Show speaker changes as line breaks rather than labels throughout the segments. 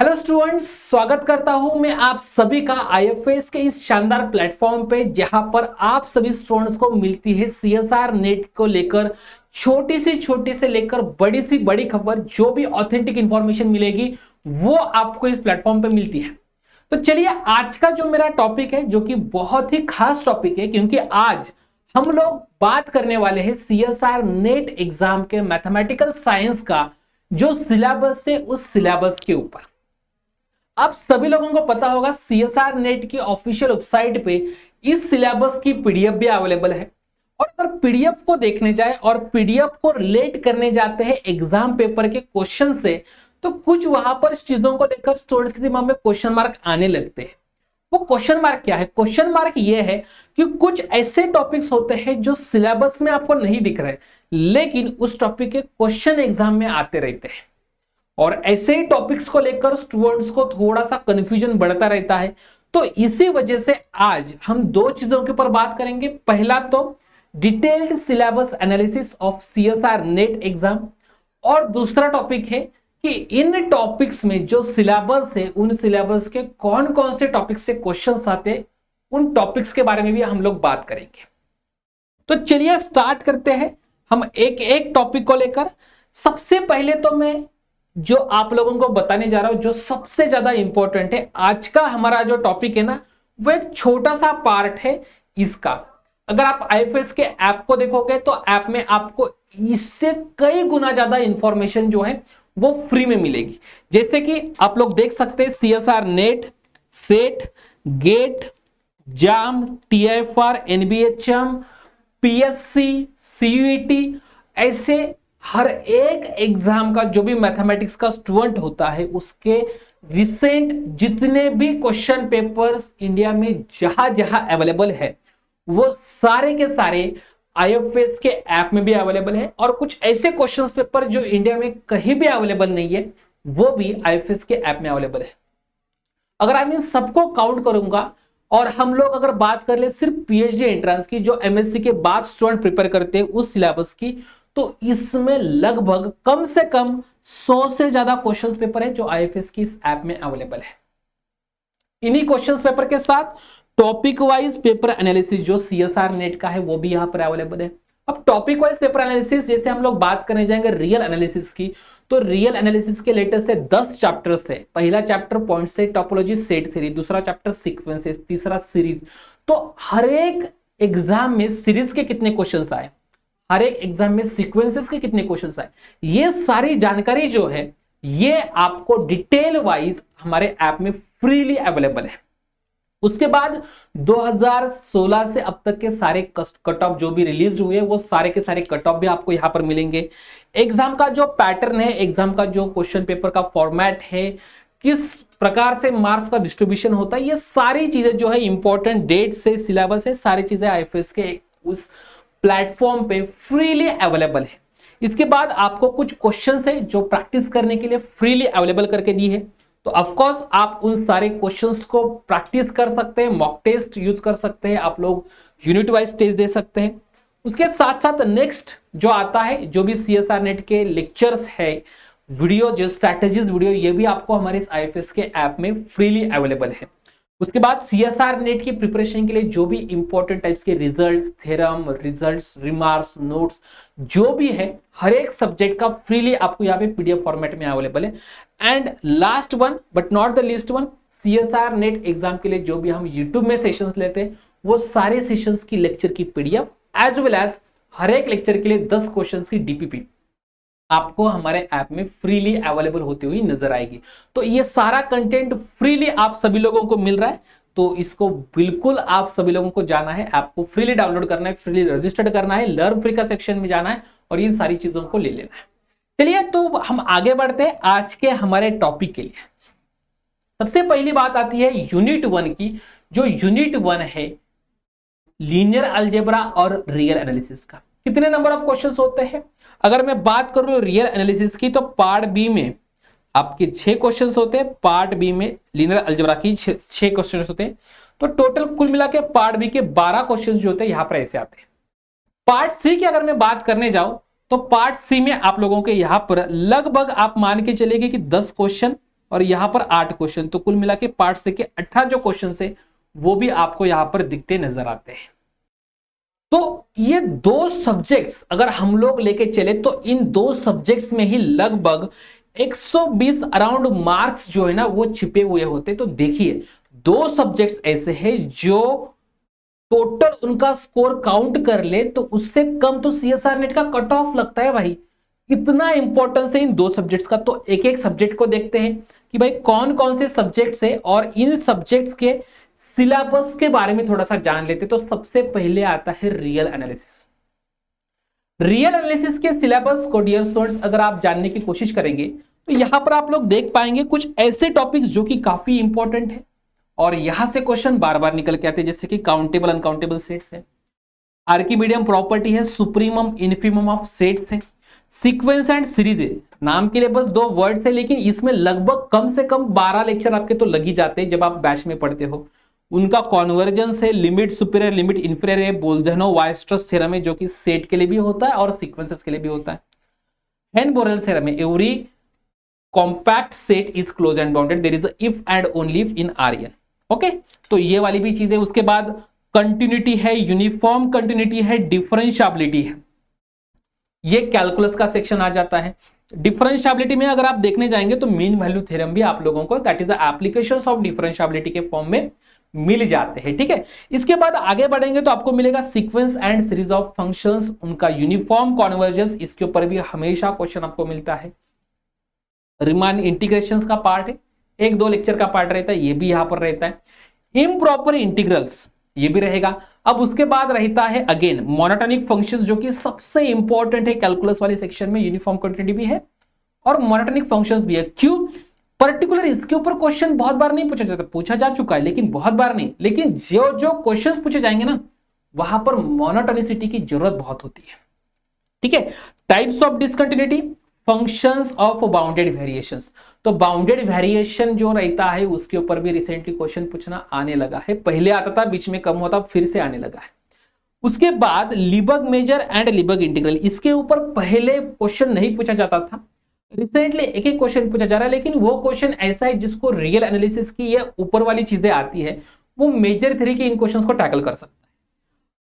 Hello students, स्वागत करता हूं मैं आप सभी का आईएफएस के इस शानदार प्लेटफॉर्म पे, जहां पर आप सभी स्टूडेंट्स को मिलती है सीएसआर नेट को लेकर छोटी से लेकर बड़ी सी बड़ी खबर। जो भी ऑथेंटिक इंफॉर्मेशन मिलेगी वो आपको इस प्लेटफॉर्म पे मिलती है। तो चलिए, आज का जो मेरा टॉपिक है, जो कि बहुत ही खास टॉपिक है, क्योंकि आज हम लोग बात करने वाले हैं सीएसआर नेट एग्जाम के मैथमेटिकल साइंस का जो सिलेबस है, उस सिलेबस के ऊपर। आप सभी लोगों को पता होगा, सीएसआर नेट की ऑफिशियल वेबसाइट पे इस सिलेबस की पीडीएफ भी अवेलेबल है। और अगर पीडीएफ को देखने जाए और पीडीएफ को रिलेट करने जाते हैं एग्जाम पेपर के क्वेश्चन से, तो कुछ वहां पर चीजों को लेकर स्टूडेंट्स के दिमाग में क्वेश्चन मार्क आने लगते हैं। वो क्वेश्चन मार्क क्या है? क्वेश्चन मार्क ये है कि कुछ ऐसे टॉपिक्स होते हैं जो सिलेबस में आपको नहीं दिख रहे, लेकिन उस टॉपिक के क्वेश्चन एग्जाम में आते रहते हैं। और ऐसे ही टॉपिक्स को लेकर स्टूडेंट्स को थोड़ा सा कंफ्यूजन बढ़ता रहता है। तो इसी वजह से आज हम दो चीजों के ऊपर बात करेंगे। पहला तो detailed syllabus analysis of CSR net exam, और दूसरा टॉपिक है कि इन टॉपिक्स में जो सिलेबस है, उन सिलेबस के कौन कौन से टॉपिक्स से क्वेश्चंस आते हैं, उन टॉपिक्स के बारे में भी हम लोग बात करेंगे। तो चलिए स्टार्ट करते हैं हम एक एक टॉपिक को लेकर। सबसे पहले तो मैं जो आप लोगों को बताने जा रहा हूं, जो सबसे ज्यादा इंपॉर्टेंट है, आज का हमारा जो टॉपिक है ना, वो एक छोटा सा पार्ट है इसका। अगर आप आईएफएस के ऐप को देखोगे तो ऐप में आपको इससे कई गुना ज्यादा इंफॉर्मेशन जो है वो फ्री में मिलेगी। जैसे कि आप लोग देख सकते हैं, सीएसआर नेट, सेट, गेट, जाम, टीआईएफआर, एनबीएचएम, पीएससी, सीयूईटी, ऐसे हर एक एग्जाम का जो भी मैथमेटिक्स का स्टूडेंट होता है, उसके रिसेंट जितने भी क्वेश्चन पेपर्स इंडिया में जहां जहां अवेलेबल है, वो सारे के सारे आईएफएस के ऐप में भी अवेलेबल है। और कुछ ऐसे क्वेश्चन पेपर जो इंडिया में कहीं भी अवेलेबल नहीं है, वो भी आईएफएस के ऐप में अवेलेबल है। अगर आप इन सबको काउंट करूंगा और हम लोग अगर बात कर ले सिर्फ पीएचडी एंट्रेंस की, जो एमएससी के बाद स्टूडेंट प्रिपेयर करते हैं उस सिलेबस की, तो इसमें लगभग कम से कम 100 से ज्यादा क्वेश्चंस पेपर है जो आईएफएस की इस ऐप में अवेलेबल है। इन्हीं क्वेश्चंस पेपर के साथ टॉपिक वाइज पेपर एनालिसिस जो सीएसआर नेट का है, वो भी यहां पर अवेलेबल है। अब टॉपिक वाइज पेपर एनालिसिस, जैसे हम लोग बात करने जाएंगे रियल एनालिसिस की, तो रियल एनालिसिस के लेटेस्ट से 10 चैप्टर्स है। पहला chapter point set, topology, set theory, दूसरा चैप्टर सीक्वेंसेस, तीसरा सीरीज। तो हर एक एग्जाम में सीरीज के कितने क्वेश्चंस आए, हर एक एग्जाम में सीक्वेंसेस के कितने क्वेश्चंस आए, ये सारी जानकारी जो है ये आपको डिटेल वाइज हमारे ऐप में फ्रीली अवेलेबल है। उसके बाद 2016 से अब तक के सारे कट ऑफ जो भी रिलीज हुए, वो सारे के सारे कट ऑफ भी आपको यहां पर मिलेंगे। एग्जाम का जो पैटर्न है, एग्जाम का जो क्वेश्चन पेपर का फॉर्मेट है, किस प्रकार से मार्क्स का डिस्ट्रीब्यूशन होता है, ये सारी चीजें जो है इंपॉर्टेंट डेट से सिलेबस है, सारी चीजें आईएफएस के उस प्लेटफॉर्म पे फ्रीली अवेलेबल है। इसके बाद आपको कुछ क्वेश्चंस है जो प्रैक्टिस करने के लिए फ्रीली अवेलेबल करके दी है। तो ऑफ कोर्स आप उन सारे क्वेश्चंस को प्रैक्टिस कर सकते हैं, मॉक टेस्ट यूज कर सकते हैं, आप लोग यूनिट वाइज टेस्ट दे सकते हैं। उसके साथ साथ नेक्स्ट जो आता है, जो भी सीएसआर नेट के लेक्चर्स है, वीडियो, जो स्ट्रैटेजीज वीडियो, ये भी आपको हमारे इस आईएफएस के ऐप में फ्रीली अवेलेबल है। उसके बाद सीएसआर नेट की प्रिपरेशन के लिए जो भी इंपॉर्टेंट टाइप्स के results, theorem, results, remarks, notes जो भी है, हर एक सब्जेक्ट का फ्रीली आपको यहाँ पे पीडीएफ फॉर्मेट में अवेलेबल है। And last one but not the least one, CSR net exam के लिए जो भी हम यूट्यूब में सेशंस लेते हैं, वो सारे सेशंस की लेक्चर की पीडीएफ एज वेल एज हर एक लेक्चर के लिए 10 क्वेश्चन की डीपीपी आपको हमारे ऐप में फ्रीली अवेलेबल होती हुई नजर आएगी। तो ये सारा कंटेंट फ्रीली आप सभी लोगों को मिल रहा है, तो इसको बिल्कुल आप सभी लोगों को जाना है, आपको फ्रीली डाउनलोड करना है, फ्रीली रजिस्टर्ड करना है, लर्न फ्री का सेक्शन में जाना है और इन सारी चीजों को ले लेना है। चलिए, तो हम आगे बढ़ते हैं आज के हमारे टॉपिक के लिए। सबसे पहली बात आती है यूनिट 1 की। जो यूनिट 1 है लीनियर अलजेब्रा और रियल एनालिसिस का, कितने नंबर ऑफ क्वेश्चंस होते हैं? अगर मैं बात करूं रियल एनालिसिस की, तो पार्ट बी में आपके 6 क्वेश्चंस होते हैं, पार्ट बी में लीनियर अलजेब्रा की 6 क्वेश्चंस होते हैं। तो टोटल कुल मिला के पार्ट बी के 12 क्वेश्चंस जो होते हैं यहां पर ऐसे आते हैं। पार्ट सी की अगर मैं बात करने जाऊं, तो पार्ट सी में आप लोगों के यहां पर लगभग आप मान के चलेंगे कि 10 क्वेश्चन और यहां पर 8 क्वेश्चन, तो कुल मिला के पार्ट से के 18 जो क्वेश्चन है वो भी आपको यहां पर दिखते नजर आते हैं। तो ये दो सब्जेक्ट्स अगर हम लोग लेके चले तो इन दो सब्जेक्ट्स में ही लगभग 120 अराउंड मार्क्स जो है ना वो छिपे हुए होते। तो देखिए दो सब्जेक्ट्स ऐसे हैं जो टोटल उनका स्कोर काउंट कर ले तो उससे कम तो सीएसआर नेट का कट ऑफ लगता है भाई। इतना इंपॉर्टेंस है इन दो सब्जेक्ट्स का। तो एक एक सब्जेक्ट को देखते हैं कि भाई कौन कौन से सब्जेक्ट्स है और इन सब्जेक्ट्स के सिलेबस के बारे में थोड़ा सा जान लेते। तो सबसे पहले आता है रियल एनालिसिस। रियल एनालिसिस के सिलेबस को डियर स्टूडेंट्स अगर आप जानने की कोशिश करेंगे तो यहां पर आप लोग देख पाएंगे कुछ ऐसे टॉपिक्स जो कि काफी इंपॉर्टेंट है और यहां से क्वेश्चन बार बार निकल के आते हैं, जैसे कि काउंटेबल अनकाउंटेबल सेट्स है, आर्किमीडियन प्रॉपर्टी है, सुप्रीमम इन्फीमम ऑफ सेट्स है, सीक्वेंस एंड सीरीज है। नाम के लिए बस 2 वर्ड्स है लेकिन इसमें लगभग कम से कम 12 लेक्चर आपके तो लग ही जाते हैं जब आप बैच में पढ़ते हो। उनका कॉन्वर्जेंस है, लिमिट सुपीरियर लिमिट इंफीरियर है, बोल्जनो वायस्ट्रस थ्योरम है जो कि सेट के लिए भी होता है और सीक्वेंसेस के लिए भी होता है, हेन-बोरेल थ्योरम है, every compact set is close and bounded there is a if and only if in RN. Okay, तो ये वाली भी चीज है। उसके बाद कंटिन्यूटी है, यूनिफॉर्म कंटिन्यूटी है, डिफरेंशिएबिलिटी है, ये कैलकुलस का सेक्शन आ जाता है। डिफरेंशिएबिलिटी में अगर आप देखने जाएंगे तो मीन वैल्यू थ्योरम भी आप लोगों को that is the applications of differentiability के फॉर्म में मिल जाते हैं। ठीक है, इसके बाद आगे बढ़ेंगे तो आपको मिलेगा sequence and series of functions, उनका यूनिफॉर्म कॉन्वर्जेंस, इसके ऊपर भी हमेशा क्वेश्चन आपको मिलता है। रिमान इंटीग्रेशंस का पार्ट है, 1-2 लेक्चर का पार्ट रहता है, ये भी यहां पर रहता है। इम्प्रॉपर इंटीग्रल्स ये भी रहेगा। अब उसके बाद रहता है अगेन मोनोटोनिक फंक्शंस जो कि सबसे इंपॉर्टेंट है कैलकुलस वाले सेक्शन में, यूनिफॉर्म क्वांटिटी भी है और मोनोटोनिक फंक्शंस भी है। क्यों पर्टिकुलर इसके ऊपर क्वेश्चन बहुत बार नहीं पूछा जाता, पूछा जा चुका है लेकिन बहुत बार नहीं, लेकिन जो जो क्वेश्चंस पूछे जाएंगे ना वहां पर मोनोटोनिसिटी की जरूरत बहुत होती है। ठीक है, types of discontinuity, functions of bounded variations. तो बाउंडेड वेरिएशन जो रहता है उसके ऊपर भी रिसेंटली क्वेश्चन पूछना आने लगा है, पहले आता था बीच में कम होता फिर से आने लगा है। उसके बाद लिबर्ग मेजर एंड लिबर्ग इंटीग्रल, इसके ऊपर पहले क्वेश्चन नहीं पूछा जाता था, रिसेंटली एक एक क्वेश्चन पूछा जा रहा है, लेकिन वो क्वेश्चन ऐसा है जिसको रियल एनालिसिस की ये ऊपर वाली चीजें आती है वो मेजर थ्योरी के इन क्वेश्चंस को टैकल कर सकता है।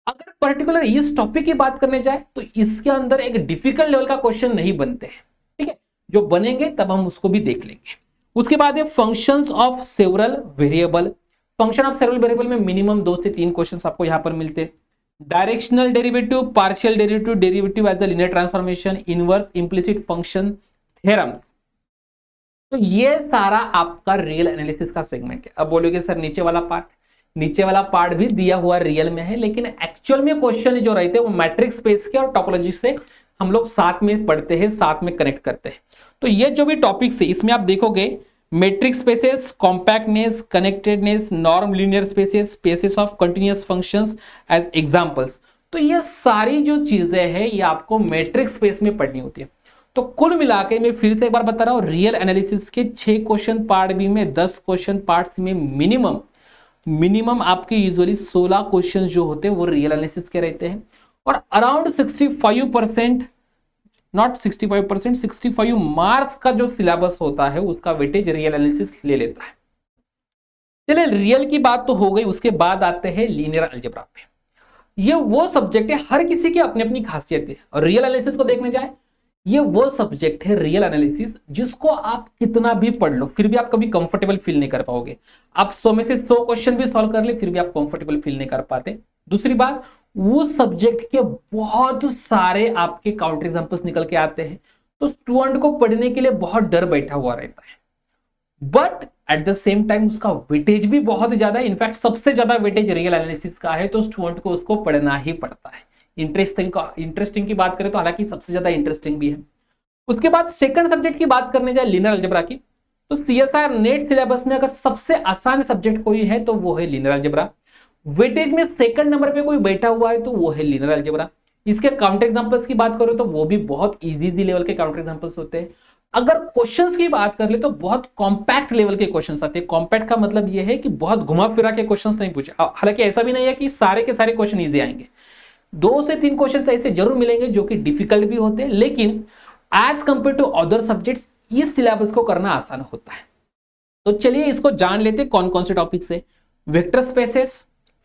अगर पर्टिकुलर इस टॉपिक की बात करने जाए तो इसके अंदर एक डिफिकल्ट लेवल का क्वेश्चन नहीं बनते हैं। ठीक है, जो बनेंगे तब हम उसको भी देख लेंगे। उसके बाद है functions of several variable. Function of several variable में मिनिमम 2 से 3 क्वेश्चंस आपको यहां पर मिलते हैं। Directional derivative, partial derivative, derivative as a linear transformation, inverse implicit function theorems. तो ये सारा आपका रियल एनालिसिस का सेगमेंट है। अब बोलोगे सर नीचे वाला पार्ट भी दिया हुआ रियल में है, लेकिन एक्चुअल में क्वेश्चन जो रहते हैं वो मैट्रिक्स स्पेस के और टोपोलॉजी से हम लोग साथ में पढ़ते हैं, साथ में कनेक्ट करते हैं। तो ये जो भी टॉपिक्स है इसमें आप देखोगे metric spaces, compactness, connectedness, norm linear spaces, spaces of continuous functions as examples. तो ये सारी जो चीजें हैं ये आपको मैट्रिक्स स्पेस में पढ़नी होती है। तो कुल मिला के मैं फिर से एक बार बता रहा हूं, रियल एनालिसिस के 6 क्वेश्चन पार्ट बी में 10 क्वेश्चन पार्ट्स में मिनिमम आपके यूजुअली 16 क्वेश्चन जो होते हैं वो रियल एनालिसिस के रहते हैं और अराउंड 65%, नॉट 65%, 65 मार्क्स का जो सिलेबस होता है उसका वेटेज रियल एनालिसिस ले लेता है। चलिए रियल की बात तो हो गई, उसके बाद आते हैं लीनियर अलजेब्रा पे। ये वो सब्जेक्ट है, हर किसी की अपनी अपनी खासियत है और रियल एनालिसिस को देखने जाए ये वो सब्जेक्ट है रियल एनालिसिस जिसको आप कितना भी पढ़ लो फिर भी आप कभी कंफर्टेबल फील नहीं कर पाओगे। आप 100 में से 100 क्वेश्चन भी सॉल्व कर ले फिर भी आप कंफर्टेबल फील नहीं कर पाते। दूसरी बात, उस सब्जेक्ट के बहुत सारे आपके काउंटर एग्जांपल्स निकल के आते हैं तो स्टूडेंट को पढ़ने के लिए बहुत डर बैठा हुआ रहता है, but at the same time उसका वेटेज भी बहुत ज्यादा है। इनफैक्ट सबसे ज्यादा वेटेज रियल एनालिसिस का है, तो स्टूडेंट को उसको पढ़ना ही पड़ता है। इंटरेस्टिंग की बात करें तो हालांकि सबसे ज्यादा इंटरेस्टिंग भी है। उसके बाद सेकंड सब्जेक्ट की बात करने जाए लीनियर अलजेब्रा की, तो सीएसआर नेट सिलेबस में अगर सबसे आसान सब्जेक्ट कोई है तो वो है लीनियर अलजेब्रा। वेटेज में सेकंड नंबर पे कोई बैठा हुआ है तो वो है लीनियर अलजेब्रा। इसके काउंटर एग्जांपल्स की बात करो तो वो भी बहुत इजी लेवल के काउंटर एग्जांपल्स होते हैं। अगर क्वेश्चंस की बात कर ले तो बहुत कॉम्पैक्ट लेवल के क्वेश्चंस आते हैं। कॉम्पैक्ट का मतलब ये है कि बहुत घुमा फिरा के क्वेश्चंस नहीं पूछे। हालांकि ऐसा भी नहीं है कि सारे के सारे क्वेश्चन इजी आएंगे, 2 से 3 क्वेश्चन ऐसे जरूर मिलेंगे जो कि डिफिकल्ट भी होते हैं, लेकिन as compare to other subjects इस सिलेबस को करना आसान होता है। तो चलिए इसको जान लेते कौन कौन से टॉपिक से। वेक्टर स्पेसेस,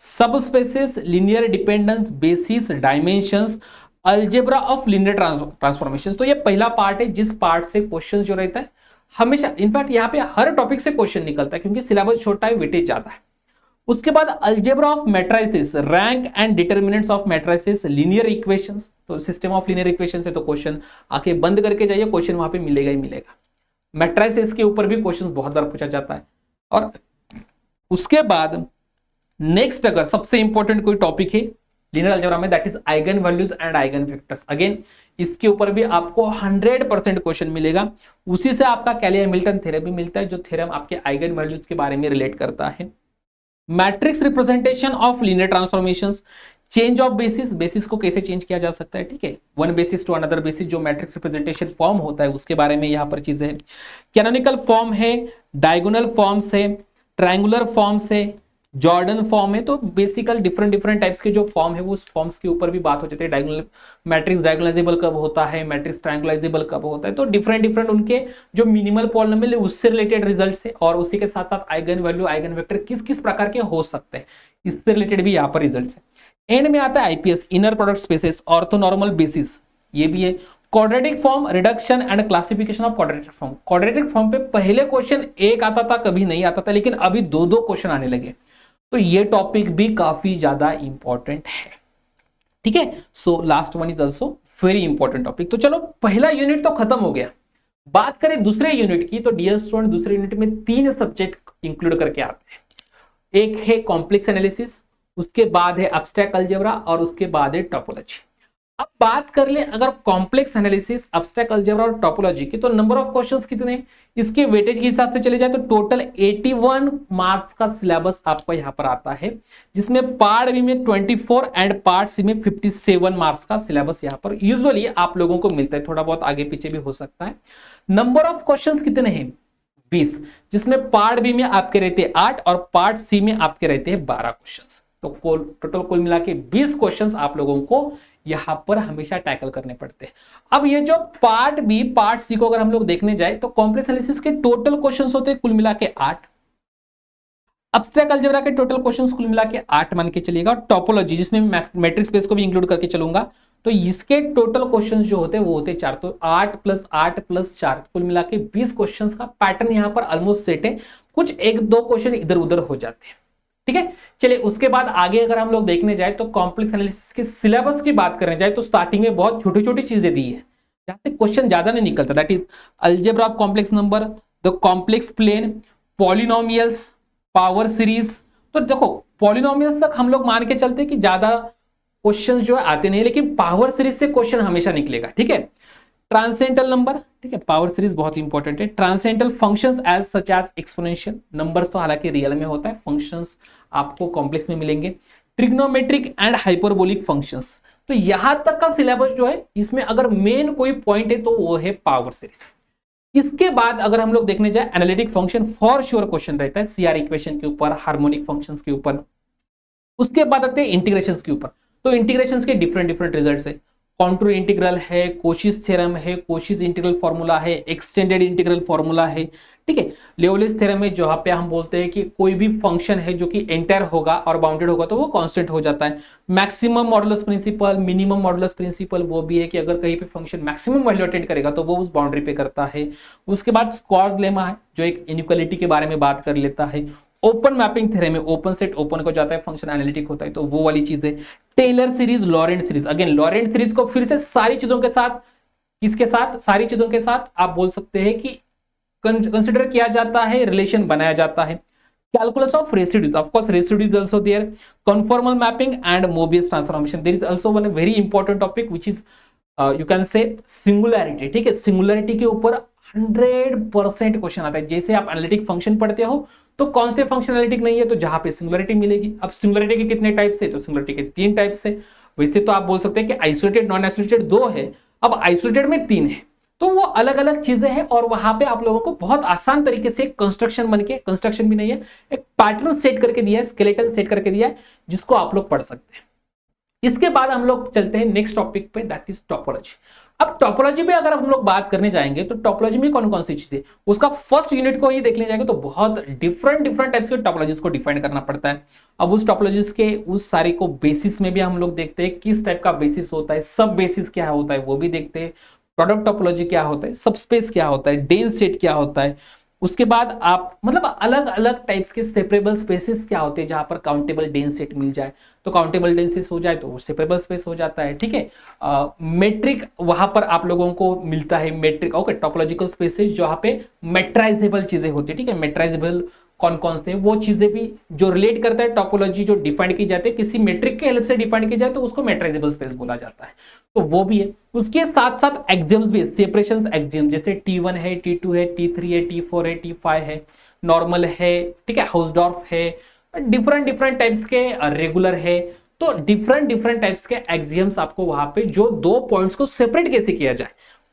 सब spaces, linear dependence, basis, dimensions, algebra of linear transformations. तो ये पहला पार्ट है जिस पार्ट से क्वेश्चन जो रहता है हमेशा, इनफैक्ट यहाँ पे हर टॉपिक से क्वेश्चन निकलता है क्योंकि सिलेबस छोटा है, वेटेज ज्यादा है। उसके बाद algebra of matrices, rank and determinants of matrices, linear equations. तो सिस्टम ऑफ लीनियर इक्वेशंस है तो क्वेश्चन आंखें बंद करके जाइए, क्वेश्चन वहां पे मिलेगा ही मिलेगा। मैट्रिसेस के ऊपर भी क्वेश्चन बहुत बार पूछा जाता है। और उसके बाद नेक्स्ट अगर सबसे इंपॉर्टेंट कोई टॉपिक है लीनियर अलजेब्रा में, that is eigen values and eigen vectors. Again इसके ऊपर भी आपको 100% क्वेश्चन मिलेगा। उसी से आपका कैली-हैमिल्टन थ्योरम भी मिलता है, जो थ्योरम आपके आइगन वैल्यूज के बारे में रिलेट करता है। Matrix representation of linear transformations, change of basis, basis को कैसे चेंज किया जा सकता है, ठीक है, one basis to another basis, जो मैट्रिक्स रिप्रेजेंटेशन फॉर्म होता है उसके बारे में यहाँ पर चीजें है। कैनोनिकल फॉर्म है, डायगोनल फॉर्म्स है, ट्रायंगुलर फॉर्म्स है, जॉर्डन फॉर्म है। तो बेसिकल डिफरेंट टाइप्स के जो फॉर्म है वो उस फॉर्म्स के ऊपर भी बात हो जाती है। डायगोनल मैट्रिक्स डायगोनलाइजेबल कब होता है, मैट्रिक्स ट्रायंगुलाइजेबल कब होता है। तो डिफरेंट उनके जो मिनिमल पॉलिनोमियल है उससे रिलेटेड रिजल्ट्स है, और उसी के साथ साथ आइगन वैल्यू, आइगन वेक्टर किस किस प्रकार के हो सकते हैं इससे रिलेटेड भी यहाँ पर रिजल्ट्स है। एंड में आता है IPS, inner product spaces, orthonormal basis, ये भी है। Quadratic form, reduction and classification of quadratic form. Quadratic form पे पहले क्वेश्चन एक आता था, कभी नहीं आता था, लेकिन अभी दो क्वेश्चन आने लगे। तो ये टॉपिक भी काफी ज्यादा इंपॉर्टेंट है, ठीक है। So last one is also very important topic. तो चलो पहला यूनिट तो खत्म हो गया। बात करें दूसरे यूनिट की, तो डियर स्टूडेंट दूसरे यूनिट में 3 सब्जेक्ट इंक्लूड करके आते हैं। एक है कॉम्प्लेक्स एनालिसिस, उसके बाद है एब्स्ट्रैक्ट अलजेब्रा, और उसके बाद है टोपोलॉजी। अब बात कर ले अगर कॉम्प्लेक्स एनालिसिस, एब्स्ट्रैक्ट अलजेब्रा और टोपोलॉजी की, तो नंबर ऑफ क्वेश्चंस कितने हैं इसके वेटेज के हिसाब से चले जाए तो टोटल 81 मार्क्स का सिलेबस आपको यहां पर आता है, जिसमें पार्ट बी में 24 एंड पार्ट सी में 57 मार्क्स का सिलेबस यहां पर यूजुअली आप लोगों को मिलता है। थोड़ा बहुत आगे पीछे भी हो सकता है। नंबर ऑफ क्वेश्चंस कितने हैं 20, जिसमें पार्ट बी में आपके रहते हैं 8 और पार्ट सी में आपके रहते हैं 12 क्वेश्चंस। तो टोटल कुल मिला के 20 क्वेश्चंस आप लोगों को यहां पर हमेशा टैकल करने पड़ते हैं। अब ये जो पार्ट बी, पार्ट सी को अगर हम लोग देखने जाए तो कॉम्प्लेक्स एनालिसिस के टोटल क्वेश्चंस होते हैं कुल मिला के 8, एब्स्ट्रैक्ट अलजेब्रा के टोटल क्वेश्चंस कुल मिला के 8 मान के चलिएगा, और टोपोलॉजी जिसमें मैट्रिक्स स्पेस को भी इंक्लूड करके चलूंगा तो इसके टोटल क्वेश्चंस जो होते हैं वो होते हैं 4। तो 8 + 8 + 4 कुल मिला के 20 क्वेश्चंस का पैटर्न यहां पर ऑलमोस्ट सेट है। कुछ 1-2 क्वेश्चन इधर उधर हो जाते हैं, ठीक है। चलिए उसके बाद आगे अगर हम लोग देखने जाए तो कॉम्प्लेक्स एनालिसिस के सिलेबस की बात करने जाए तो स्टार्टिंग में बहुत छोटी छोटी चीजें दी है, जहां से क्वेश्चन ज्यादा नहीं निकलता। That is algebra of complex number, the complex plane, polynomials, power series. तो देखो पॉलिनोमियल्स तक हम लोग मान के चलते हैं कि ज्यादा क्वेश्चन जो है आते नहीं, लेकिन पावर सीरीज से क्वेश्चन हमेशा निकलेगा, ठीक है। ट्रांसेंडल नंबर, ठीक है, पावर सीरीज बहुत इंपॉर्टेंट है। Transcendental functions as such as exponential, numbers तो हालांकि रियल में होता है, फंक्शंस आपको कॉम्प्लेक्स में मिलेंगे। Trigonometric and hyperbolic functions. तो यहां तक का सिलेबस जो है इसमें अगर मेन कोई पॉइंट है तो वो है पावर सीरीज। इसके बाद अगर हम लोग देखने जाए analytic function, for sure question रहता है सीआर इक्वेशन के ऊपर, हार्मोनिक फंक्शंस के ऊपर। उसके बाद आते हैं इंटीग्रेशंस के ऊपर। तो इंटीग्रेशंस के डिफरेंट रिजल्ट्स है। कॉन्टूर इंटीग्रल है, कोशिश थ्योरम है, कोशिश इंटीग्रल फॉर्मूला है, एक्सटेंडेड इंटीग्रल फॉर्मूला है, ठीक है। लियोलिस थ्योरम है जहां पे हम बोलते हैं कि कोई भी फंक्शन है जो कि एंटायर होगा और बाउंडेड होगा तो वो कांस्टेंट हो जाता है। Maximum modulus principle, minimum modulus principle, वो भी है कि अगर कहीं पे फंक्शन मैक्सिमम वैल्यू अटेंड करेगा तो वो उस बाउंड्री पे करता है। उसके बाद स्क्वायर्स लेमा है जो एक इनइक्वालिटी के बारे में बात कर लेता है। ओपन मैपिंग थ्योरम में ओपन सेट ओपन को जाता है, फंक्शन एनालिटिक होता है, तो वो वाली चीज है। Taylor series, Laurent series, again Laurent series को फिर से सारी चीजों के साथ, किसके साथ, सारी चीजों के साथ आप बोल सकते हैं कि कंसिडर किया जाता है, रिलेशन बनाया जाता है। Calculus of residues, of course residues also there. Conformal mapping and Mobius transformation. There is also one very important topic which is you can say singularity, ठीक है। सिंगुलैरिटी के ऊपर 100% क्वेश्चन आता है। जैसे आप एनालिटिक फंक्शन पढ़ते हो तो कौन से फंक्शन एनालिटिक नहीं है तो जहां पे सिंगुलैरिटी मिलेगी। अब सिंगुलैरिटी के कितने टाइप्स है तो सिंगुलैरिटी के 3 टाइप्स है। वैसे तो आप बोल सकते हैं कि आइसोलेटेड, नॉन आइसोलेटेड 2 है, अब आइसोलेटेड में 3 है, तो वो अलग अलग चीजें हैं। और वहां पे आप लोगों को बहुत आसान तरीके से कंस्ट्रक्शन बन के, कंस्ट्रक्शन भी नहीं है, एक पैटर्न सेट करके दिया है, स्केलेटन सेट करके दिया है, जिसको आप लोग पढ़ सकते हैं। इसके बाद हम लोग चलते हैं नेक्स्ट टॉपिक पे, दैट इज टोपोलॉजी। अब टोपोलॉजी में अगर हम लोग बात करने जाएंगे तो टोपोलॉजी में कौन कौन सी चीजें, उसका फर्स्ट यूनिट को ही देखने जाएंगे तो बहुत डिफरेंट डिफरेंट टाइप्स के टोपोलॉजीज को डिफाइन करना पड़ता है। अब उस टोपोलॉजीज के उस सारे को बेसिस में भी हम लोग देखते हैं, किस टाइप का बेसिस होता है, सब बेसिस क्या होता है वो भी देखते हैं, प्रोडक्ट टोपोलॉजी क्या होता है, सबस्पेस क्या होता है, डेंस सेट क्या होता है, उसके बाद आप मतलब अलग अलग टाइप्स के सेपरेबल स्पेसेस क्या होते हैं जहां पर काउंटेबल डेंस सेट मिल जाए तो काउंटेबल डेंसेस हो जाए तो वो सेपरेबल स्पेस हो जाता है। ठीक है, मेट्रिक वहां पर आप लोगों को मिलता है मेट्रिक, ओके, टोपोलॉजिकल स्पेसेस जहां पे मेट्राइजेबल चीजें होती है। ठीक है, मेट्राइजेबल कौन कौन से वो चीजें भी जो रिलेट करता है टोपोलॉजी जो डिफाइन की जाती है किसी मेट्रिक के हेल्प से डिफाइन की जाए तो उसको मेट्राइजेबल स्पेस बोला जाता है, तो वो भी है। उसके साथ साथ एक्सियम्स भी, सेपरेशन एक्सियम जैसे T1 है, T2 है, T3 है, T4 है, T5 है, नॉर्मल है, ठीक है, हाउसडॉर्फ है, डिफरेंट डिफरेंट टाइप्स के रेगुलर है। तो डिफरेंट डिफरेंट टाइप्स के एक्सियम्स आपको वहां पे जो दो पॉइंट्स को सेपरेट कैसे किया जाए,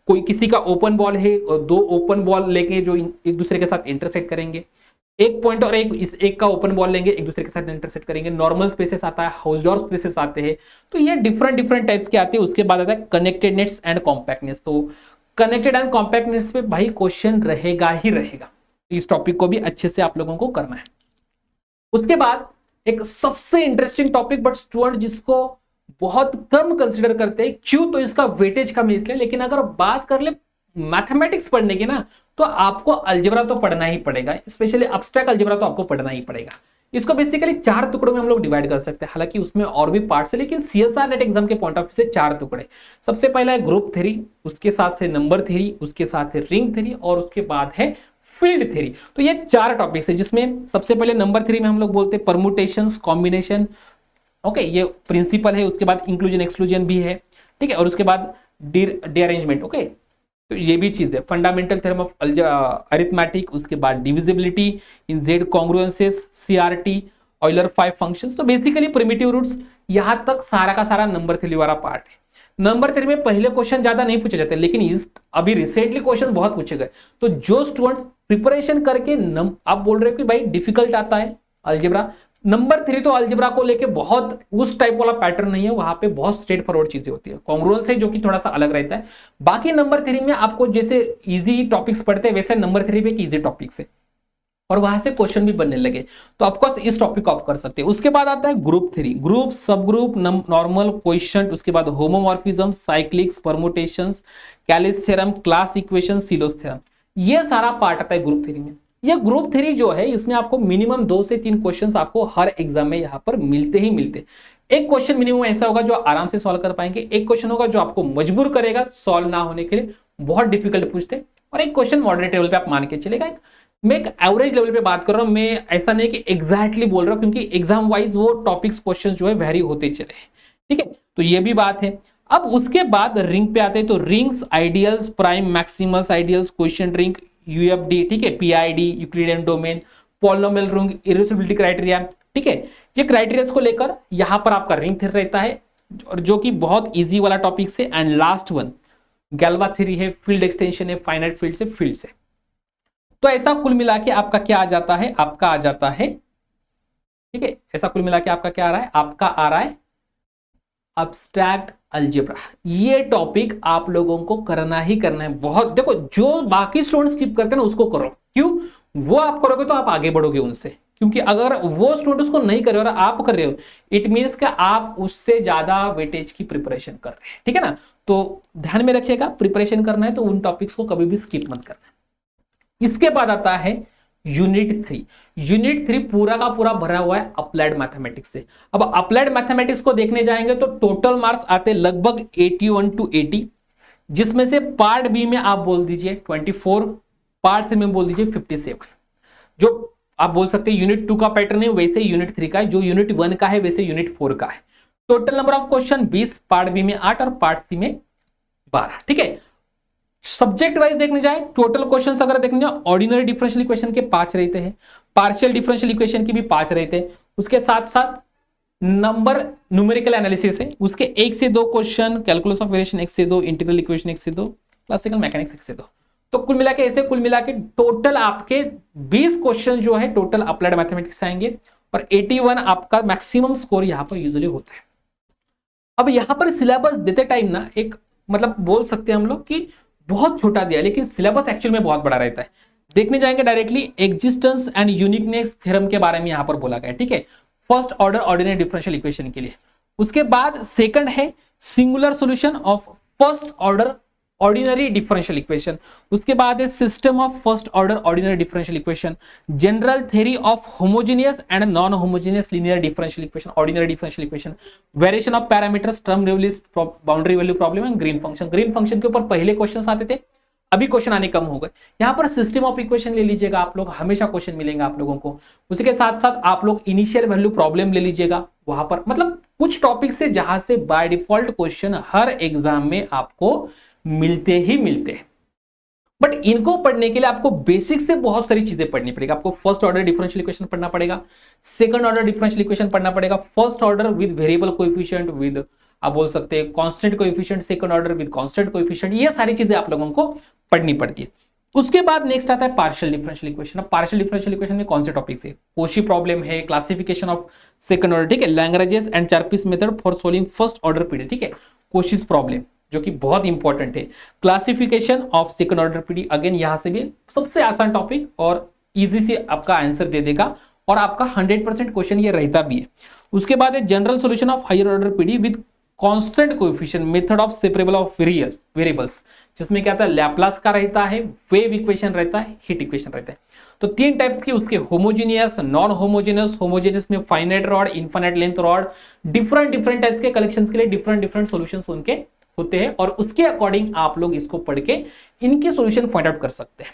कोई किसी का ओपन बॉल है और दो ओपन बॉल लेके जो एक दूसरे के साथ इंटरसेक्ट करेंगे, एक पॉइंट और एक का ओपन बॉल लेंगे एक दूसरे के साथ इंटरसेक्ट करेंगे, नॉर्मल स्पेसेस आता है, हाउसडॉर्फ स्पेसेस आते हैं, तो ये डिफरेंट डिफरेंट टाइप्स के आते हैं। उसके बाद आता है कनेक्टेडनेस एंड कॉम्पैक्टनेस। तो कनेक्टेड एंड कॉम्पैक्टनेस पे भाई क्वेश्चन रहेगा ही रहेगा, इस टॉपिक को भी अच्छे से आप लोगों को करना है। उसके बाद एक सबसे इंटरेस्टिंग टॉपिक बट स्टूडेंट जिसको बहुत कम कंसिडर करते हैं, क्यों, तो इसका वेटेज कम है इसलिए, लेकिन अगर बात कर ले मैथमेटिक्स पढ़ने की ना तो आपको अलजेब्रा तो पढ़ना ही पड़ेगा, स्पेशली एब्स्ट्रैक्ट अलजेब्रा तो आपको पढ़ना ही पड़ेगा। इसको बेसिकली 4 टुकड़ों में हम लोग डिवाइड कर सकते हैं, हालांकि उसमें और भी पार्ट्स है लेकिन सीएसआर नेट एग्जाम के पॉइंट ऑफ व्यू से 4 टुकड़े। सबसे पहला है ग्रुप थ्योरी, उसके साथ है नंबर थ्योरी, उसके साथ है रिंग थ्योरी और उसके बाद है फील्ड थ्योरी। तो ये 4 टॉपिक्स है जिसमें सबसे पहले नंबर थ्योरी में हम लोग बोलते हैं परमुटेशंस, कॉम्बिनेशन, ओके, ये प्रिंसिपल है। उसके बाद इंक्लूजन एक्सक्लूजन भी है, ठीक है, और उसके बाद डीअरेंजमेंट, ओके, तो ये भी चीज है। फंडामेंटल थ्योरम ऑफ अरिथमेटिक, उसके बाद डिविजिबिलिटी इन जेड कॉन्ग्रुएंसेस, सीआरटी, ऑयलर 5 फंक्शंस। तो बेसिकली प्रिमिटिव रूट्स, यहां तक सारा का सारा नंबर थ्योरी वाला पार्ट है। नंबर थ्योरी में पहले क्वेश्चन ज्यादा नहीं पूछे जाते लेकिन अभी रिसेंटली क्वेश्चन बहुत पूछे गए, तो जो स्टूडेंट्स प्रिपरेशन करके आप बोल रहे हो कि भाई डिफिकल्ट आता है अलजेब्रा, नंबर थ्योरी तो अलजेब्रा को लेके बहुत उस टाइप वाला पैटर्न नहीं है, वहां पे बहुत स्ट्रेट फॉरवर्ड चीजें होती है, कॉन्ग्रुएंस है जो कि थोड़ा सा अलग रहता है। बाकी नंबर थ्योरी में आपको जैसे इजी टॉपिक्स पढ़ते हैं वैसे नंबर थ्योरी पे इजी टॉपिक्स है और वहां से क्वेश्चन भी बनने लगे, तो ऑफकोर्स इस टॉपिक को आप कर सकते हैं। उसके बाद आता है group theory, group, sub group, normal, question, उसके बाद homomorphism, cyclics, permutations, Cayley's theorem, class equation, Sylow's theorem, ये सारा पार्ट आता है ग्रुप थ्योरी में। ये ग्रुप थ्योरी जो है इसमें आपको मिनिमम 2 से 3 क्वेश्चंस आपको हर एग्जाम में यहां पर मिलते ही मिलते। एक क्वेश्चन मिनिमम ऐसा होगा जो आराम से सॉल्व कर पाएंगे, एक क्वेश्चन होगा जो आपको मजबूर करेगा सॉल्व ना होने के लिए, बहुत डिफिकल्ट पूछते, और एक क्वेश्चन मॉडरेट लेवल पे आप मान के चलेगा। मैं एक एवरेज लेवल पे बात कर रहा हूं, मैं ऐसा नहीं कि एग्जैक्टली बोल रहा हूं क्योंकि एग्जाम वाइज वो टॉपिक्स क्वेश्चंस जो है वेरी होते चले, ठीक है, तो ये भी बात है। अब उसके बाद रिंग पे आते हैं, तो rings, ideals, prime, Maximus ideals, question ring, UFD, ठीक है, PID, Euclidean domain, polynomial ring, irreducibility criteria, ठीक है, ये क्राइटेरिया को लेकर यहां पर आपका रिंग थ्योरी रहता है और जो कि बहुत इजी वाला टॉपिक से। एंड लास्ट वन गैल्वा थ्योरी है, फील्ड एक्सटेंशन है, फाइनाइट फील्ड से फील्ड से। तो ऐसा कुल मिला के आपका क्या आ जाता है, आपका आ जाता है, ठीक है, ऐसा कुल मिला के आपका क्या आ रहा है, आपका आ रहा है एब्स्ट्रैक्ट अलजेब्रा। ये टॉपिक आप लोगों को करना ही करना है, बहुत, देखो जो बाकी स्टूडेंट स्किप करते हैं ना उसको करो, क्यों, वो आप करोगे तो आप आगे बढ़ोगे उनसे, क्योंकि अगर वो स्टूडेंट उसको नहीं कर रहे और आप कर रहे हो इट मींस कि आप उससे ज्यादा वेटेज की प्रिपरेशन कर रहे हैं, ठीक है ना। तो ध्यान में रखिएगा, प्रिपरेशन करना है तो उन टॉपिक्स को कभी भी स्किप मत करना। इसके बाद आता है यूनिट 3। यूनिट 3 पूरा का पूरा भरा हुआ है अप्लाइड मैथमेटिक्स से। अब अप्लाइड मैथमेटिक्स को देखने जाएंगे तो टोटल मार्क्स आते लगभग 81 to 80, जिसमें से पार्ट बी में आप बोल दीजिए 24, पार्ट सी में बोल दीजिए 57। जो आप बोल सकते हैं यूनिट 2 का पैटर्न है वैसे यूनिट 3 का है, जो यूनिट 1 का है वैसे यूनिट 4 का है। Total number of question 20, part B में 8 और पार्ट सी में 12, ठीक है। सब्जेक्ट वाइज देखने जाए टोटल क्वेश्चंस अगर देखने जाए, ऑर्डिनरी डिफरेंशियल इक्वेशन के 5 रहते हैं, पार्शियल डिफरेंशियल इक्वेशन के भी 5 रहते हैं, उसके साथ साथ नंबर न्यूमेरिकल एनालिसिस है, उसके 1 से 2 क्वेश्चन, कैलकुलस ऑफ वेरिएशन 1 से 2, इंटीग्रल इक्वेशन 1 से 2, क्लासिकल मैकेनिक्स 1 से 2। तो कुल मिला के ऐसे कुल मिला के टोटल आपके 20 क्वेश्चन जो है टोटल अप्लाइड मैथमेटिक्स आएंगे और 81 आपका मैक्सिमम स्कोर यहां पर यूजुअली होता है। अब यहां पर सिलेबस देते टाइम ना एक मतलब बोल सकते हैं हम लोग कि बहुत छोटा दिया, लेकिन सिलेबस एक्चुअल में बहुत बड़ा रहता है। देखने जाएंगे directly existence and uniqueness theorem के बारे में यहां पर बोला गया, ठीक है, first order ordinary differential equation के लिए। उसके बाद सेकंड है singular solution of first order ordinary differential equation. उसके बाद है system of first order ordinary differential equation, general theory of homogeneous and non homogeneous linear differential equation, ordinary differential equation, variation of parameters, Sturm Liouville boundary value problem and green function. Green function के ऊपर पहले question आते थे, अभी question आने कम हो गए। यहां पर सिस्टम ऑफ इक्वेशन ले लीजिएगा आप लोग, हमेशा क्वेश्चन मिलेंगे आप लोगों को। उसी के साथ साथ आप लोग इनिशियल वैल्यू प्रॉब्लम ले लीजिएगा, वहां पर मतलब कुछ टॉपिक से जहां से by default question her exam में आपको मिलते ही मिलते हैं। बट इनको पढ़ने के लिए आपको बेसिक से बहुत सारी चीजें पढ़नी पड़ेगी। आपको फर्स्ट ऑर्डर डिफरेंशियल इक्वेशन पढ़ना पड़ेगा, सेकंड ऑर्डर डिफरेंशियल इक्वेशन पढ़ना पड़ेगा, first order with variable coefficient, with आप बोल सकते हैं constant coefficient, second order with constant coefficient, ये सारी चीजें आप लोगों को पढ़नी पड़ती है। उसके बाद नेक्स्ट आता है पार्शियल डिफरेंशियल इक्वेशन। अब पार्शियल डिफरेंशियल इक्वेशन में कौन से टॉपिक्स है? कोशी प्रॉब्लम है, क्लासिफिकेशन ऑफ सेकंड ऑर्डर, ठीक है, Lagrange's and Charpit's method for solving first order PD, ठीक है, कोशीज प्रॉब्लम जो कि बहुत इंपॉर्टेंट है, classification of second order PD, again यहां से भी सबसे आसान टॉपिक और इजी से आपका आंसर दे देगा और आपका 100% क्वेश्चन ये रहता भी है। उसके बाद है general solution of higher order PD with constant coefficient, method of separable of variables, जिसमें क्या आता है लैप्लास का रहता है, वेव इक्वेशन रहता है, हीट इक्वेशन रहता है। तो तीन टाइप्स की उसके होमोजेनियस, नॉन होमोजेनियस, होमोजेनियस में finite rod, infinite length rod, different types के कलेक्शंस के लिए डिफरेंट सॉल्यूशंस उनके होते हैं और उसके अकॉर्डिंग आप लोग इसको पढ़ के इनके सॉल्यूशन फाइंड आउट कर सकते हैं।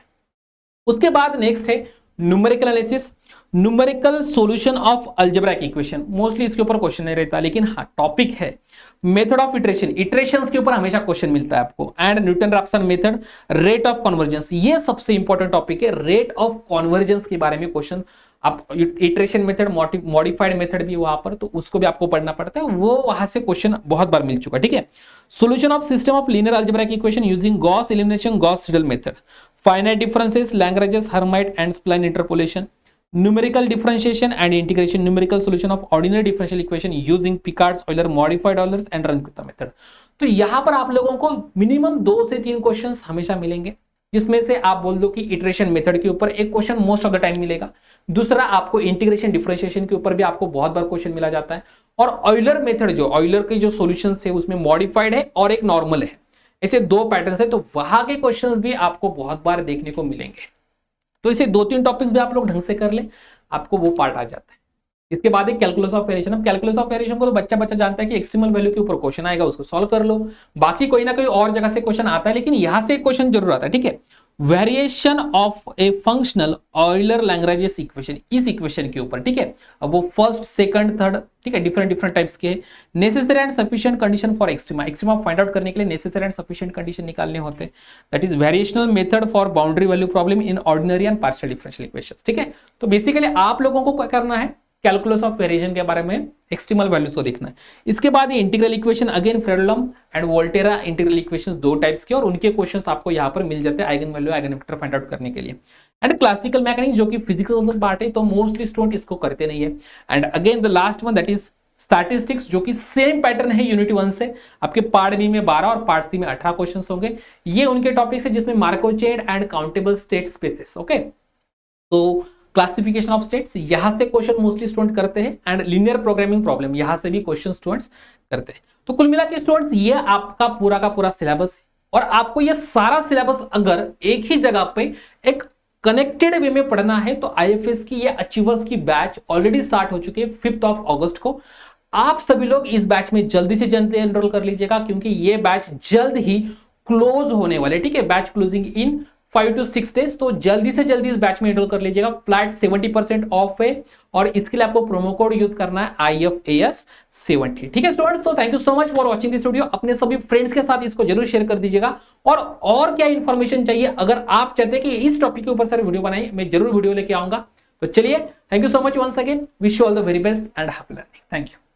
उसके बाद नेक्स्ट है numerical analysis, numerical solution of algebraic equation. Mostly इसके ऊपर क्वेश्चन नहीं रहता, लेकिन हाँ टॉपिक है। मेथड ऑफ इटरेशन, इटरेशंस के ऊपर हमेशा क्वेश्चन मिलता है आपको, and Newton Raphson method, rate of convergence, ये सबसे इंपॉर्टेंट टॉपिक है। रेट ऑफ कन्वर्जेंस के बारे में क्वेश्चन, आप इटरेशन मेथड, मॉडिफाइड मेथड भी वहां पर, तो उसको भी आपको पढ़ना पड़ता है, वो वहां से क्वेश्चन बहुत बार मिल चुका, ठीक है। Solution of system of linear algebraic equation using Gauss elimination, Gauss Seidel method, finite differences, Lagrange's, Hermite and spline interpolation, numerical differentiation and integration, numerical solution of ordinary differential equation using Picard's Euler, modified Euler's and Runge-Kutta method। तो यहां पर आप लोगों को minimum 2 से 3 questions हमेशा मिलेंगे, जिसमें से आप बोल दो कि इटरेशन मेथड के ऊपर एक question most of the time मिलेगा, दूसरा आपको इंटीग्रेशन डिफरेंशिएशन के ऊपर भी आपको बहुत बार क्वेश्चन मिला जाता है, और ऑयलर मेथड जो ऑयलर के जो सॉल्यूशंस है उसमें मॉडिफाइड है और एक नॉर्मल है, ऐसे 2 पैटर्न्स है, तो वहां के क्वेश्चंस भी आपको बहुत बार देखने को मिलेंगे। तो इसे 2-3 टॉपिक्स भी आप लोग ढंग से कर ले, आपको वो पार्ट आ जाता है। इसके बाद एक कैलकुलस ऑफ वेरिएशन। अब कैलकुलस ऑफ वेरिएशन को तो बच्चा जानता है कि एक्सट्रीमल वैल्यू के ऊपर क्वेश्चन आएगा, उसको सॉल्व कर लो, बाकी कोई ना कोई और जगह से क्वेश्चन आता है, लेकिन यहां से एक क्वेश्चन जरूर आता है, ठीक है। Variation of A functional Euler Lagrange's equation, इस इक्वेशन के ऊपर, ठीक है। अब वो फर्स्ट, सेकंड, थर्ड, ठीक है, डिफरेंट टाइप्स के। Necessary and sufficient condition for extrema, extrema find out करने के लिए नेसेसरी एंड सफिशिएंट कंडीशन निकालने होते हैं। That is variational method for boundary value problem in ordinary and partial differential equations, ठीक है। तो बेसिकली आप लोगों को क्या करना है, कैलकुलस ऑफ वेरिएशन के बारे में एक्सट्रीमल वैल्यूज को देखना है। इसके बाद ये integral equation, again Fredholm and Volterra integral equations 2 types के, और उनके क्वेश्चंस आपको यहां पर मिल जाते हैं eigen value, eigen vector find out करने के लिए। एंड क्लासिकल मैकेनिक्स जो कि फिजिक्स पार्ट है, तो मोस्टली स्टूडेंट इसको करते नहीं है। And again the last one that is statistics, जो कि सेम पैटर्न है यूनिट 1 से, आपके पार्ट बी में 12 और पार्ट सी में 18 क्वेश्चंस होंगे। ये उनके टॉपिक्स है जिसमें Markov chain and countable state spaces, okay. तो क्लासिफिकेशन ऑफ स्टेट्स यहां से क्वेश्चन मोस्टली स्टूडेंट करते हैं, एंड लीनियर प्रोग्रामिंग प्रॉब्लम यहां से भी क्वेश्चन स्टूडेंट्स करते हैं। तो कुल मिला के स्टूडेंट्स ये आपका पूरा का पूरा सिलेबस है, और आपको ये सारा सिलेबस अगर एक ही जगह पे एक कनेक्टेड वे में पढ़ना है, तो आईएफएस की ये अचीवर्स की बैच ऑलरेडी स्टार्ट हो चुकी है 5 अगस्त को। आप सभी लोग इस बैच में जल्दी से जल्दी एनरोल कर लीजिएगा, क्योंकि ये बैच जल्द ही क्लोज होने वाले, ठीक है। Batch closing in 5 to 6 days, तो जल्दी से जल्दी इस बैच में एनरोल कर लीजिएगा। फ्लैट 70% ऑफ है, और इसके लिए आपको प्रोमो कोड यूज करना है IFAS 70, ठीक है स्टूडेंट्स। तो thank you so much for watching this video. अपने सभी फ्रेंड्स के साथ इसको जरूर शेयर कर दीजिएगा, और क्या इंफॉर्मेशन चाहिए, अगर आप चाहते हैं कि इस टॉपिक के ऊपर सर वीडियो बनाइए, मैं जरूर वीडियो लेके आऊंगा। तो चलिए, thank you so much once again, wish you all the very best and happy learning. Thank you.